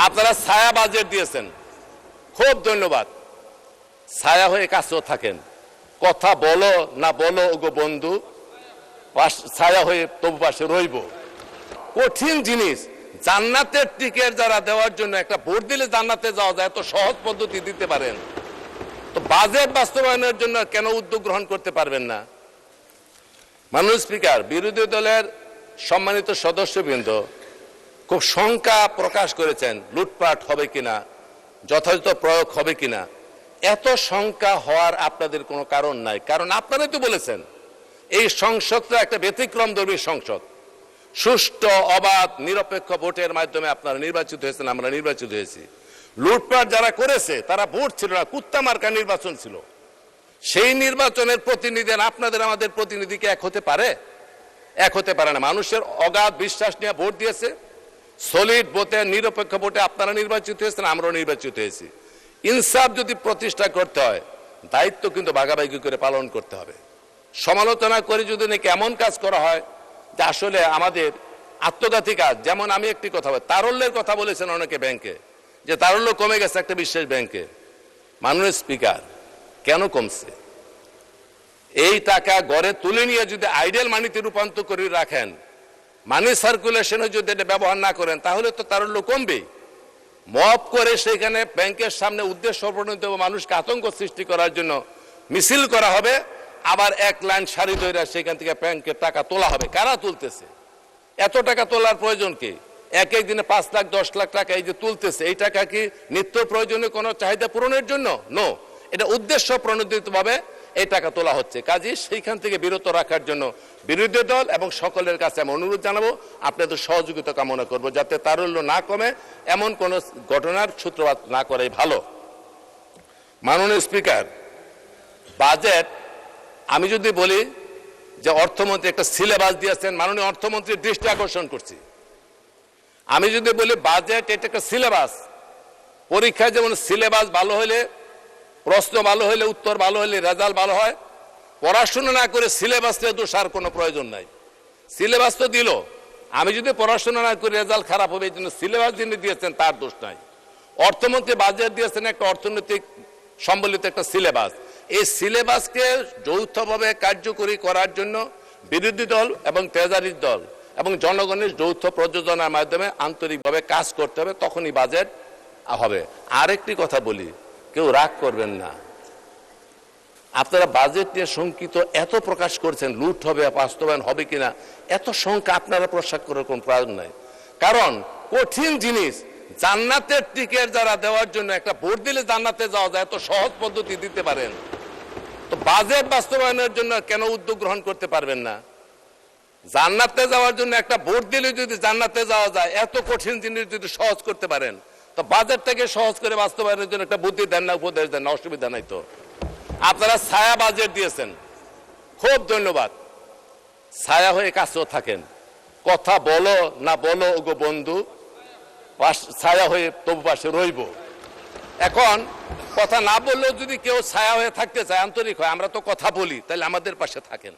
আপনারা ছায়া বাজেট দিয়েছেন, খুব ধন্যবাদ। ছায়া হয়ে কাছেও থাকেন, কথা বলো না বলো ওগো বন্ধু, ছায়া হয়ে তবু পাশে রইব। কঠিন জিনিস, জান্নাতের টিকিট যারা দেওয়ার জন্য একটা ভোট দিলে জান্নাতে যাওয়া যায়, এত সহজ পদ্ধতি দিতে পারেন, তো বাজেট বাস্তবায়নের জন্য কেন উদ্যোগ গ্রহণ করতে পারবেন না? মাননীয় স্পিকার, বিরোধী দলের সম্মানিত সদস্যবৃন্দ খুব শঙ্কা প্রকাশ করেছেন, লুটপাট হবে কিনা, যথাযথ প্রয়োগ হবে কিনা। এত শঙ্কা হওয়ার আপনাদের কোনো কারণ নাই, কারণ আপনারাই তো বলেছেন এই সংসদটা একটা ব্যতিক্রমধর্মী সংসদ, সুষ্ঠু অবাধ নিরপেক্ষ ভোটের মাধ্যমে আপনারা নির্বাচিত হয়েছেন, আমরা নির্বাচিত হয়েছি। লুটপাট যারা করেছে তারা ভোট ছিল না, কুত্তা মার্কা নির্বাচন ছিল। সেই নির্বাচনের প্রতিনিধি আপনাদের আমাদের প্রতিনিধিকে এক হতে পারে? এক হতে পারে না। মানুষের অগাধ বিশ্বাস নিয়ে ভোট দিয়েছে, সলিড ভোটে, নিরপেক্ষ ভোটে আপনারা নির্বাচিত হয়েছেন, আমরাও নির্বাচিত হয়েছি। ইনসাফ যদি প্রতিষ্ঠা করতে হয়, দায়িত্ব কিন্তু ভাগাভাগি করে পালন করতে হবে। সমালোচনা করে যদি নাকি এমন কাজ করা হয় যে আসলে আমাদের আত্মঘাতী কাজ, যেমন আমি একটি কথা বলি, তারল্যের কথা বলেছেন অনেকে ব্যাংকে, যে তারল্য কমে গেছে একটা বিশেষ ব্যাংকে। মাননীয় স্পিকার, কেন কমছে? এই টাকা গড়ে তুলে নিয়ে যদি আইডিয়াল মানিতে রূপান্তর করে রাখেন, মানি সার্কুলেশনে যদি এটা ব্যবহার না করেন, তাহলে তো তারল্য কমবেই। মব করে সেখানে ব্যাংকের সামনে উদ্দেশ্য প্রণোদিত মানুষকে আতঙ্ক সৃষ্টি করার জন্য মিছিল করা হবে, আবার এক লাইন সারি ধরে সেখান থেকে ব্যাংকের টাকা তোলা হবে। কারা তুলতেছে? এত টাকা তোলার প্রয়োজন কি? এক এক দিনে 5 লাখ 10 লাখ টাকা এই যে তুলতেছে, এই টাকা কি নিত্য প্রয়োজনীয় কোনো চাহিদা পূরণের জন্য? নো, এটা উদ্দেশ্য প্রণোদিত ভাবে এই টাকা তোলা হচ্ছে। কাজে সেইখান থেকে বিরত রাখার জন্য বিরোধী দল এবং সকলের কাছে আমি অনুরোধ জানাবো, আপনাদের সহযোগিতা কামনা করব, যাতে তারল্য না কমে, এমন কোন ঘটনার সূত্রপাত না করাই ভালো। মাননীয় স্পিকার, বাজেট আমি যদি বলি যে অর্থমন্ত্রী একটা সিলেবাস দিয়েছেন, মাননীয় অর্থমন্ত্রীর দৃষ্টি আকর্ষণ করছি। আমি যদি বলি বাজেট এটা একটা সিলেবাস, পরীক্ষায় যেমন সিলেবাস ভালো হলে, প্রশ্ন ভালো হলে, উত্তর ভালো হলে রেজাল্ট ভালো হয়, পড়াশোনা না করে সিলেবাসটা দোষার কোনো প্রয়োজন নাই। সিলেবাস তো দিল, আমি যদি পড়াশোনা না করে রেজাল্ট খারাপ হবে, এই জন্য সিলেবাস যিনি দিয়েছেন তার দোষ নাই। অর্থমন্ত্রী বাজেট দিয়েছেন একটা অর্থনৈতিক সম্বলিত একটা সিলেবাস। এই সিলেবাসকে যৌথভাবে কার্যকরী করার জন্য বিরোধী দল এবং ট্রেজারি দল এবং জনগণের যৌথ প্রযোজনার মাধ্যমে আন্তরিকভাবে কাজ করতে হবে, তখনই বাজেট হবে। আরেকটি কথা বলি, কেউ রাগ করবেন না, আপনারা বাজেট নিয়ে শঙ্কিত এত প্রকাশ করছেন, লুট হবে, বাস্তবায়ন হবে কিনা, এত শঙ্কা আপনারা প্রকাশ করার কোন প্রয়োজন নাই। কারণ কঠিন জিনিস, জান্নাতের টিকিট যারা দেওয়ার জন্য একটা ভোট দিলে জান্নাতে যাওয়া যায়, এত সহজ পদ্ধতি দিতে পারেন, তো বাজেট বাস্তবায়নের জন্য কেন উদ্যোগ গ্রহণ করতে পারবেন না? জান্নাতে যাওয়ার জন্য একটা ভোট দিলে যদি জান্নাতে যাওয়া যায়, এত কঠিন জিনিস যদি সহজ করতে পারেন, তো বাজেটটাকে সহজ করে বাস্তবায়নের জন্য একটা বুদ্ধি দেন না, উপদেশ দেন না, অসুবিধা নাই তো। আপনারা ছায়া বাজেট দিয়েছেন, খুব ধন্যবাদ। ছায়া হয়ে কাছেও থাকেন, কথা বলো না বলো ওগো বন্ধু, ছায়া হয়ে তবু পাশে রইব। এখন কথা না বললেও যদি কেউ ছায়া হয়ে থাকতে চায়, আন্তরিক হয়, আমরা তো কথা বলি, তাহলে আমাদের পাশে থাকেন।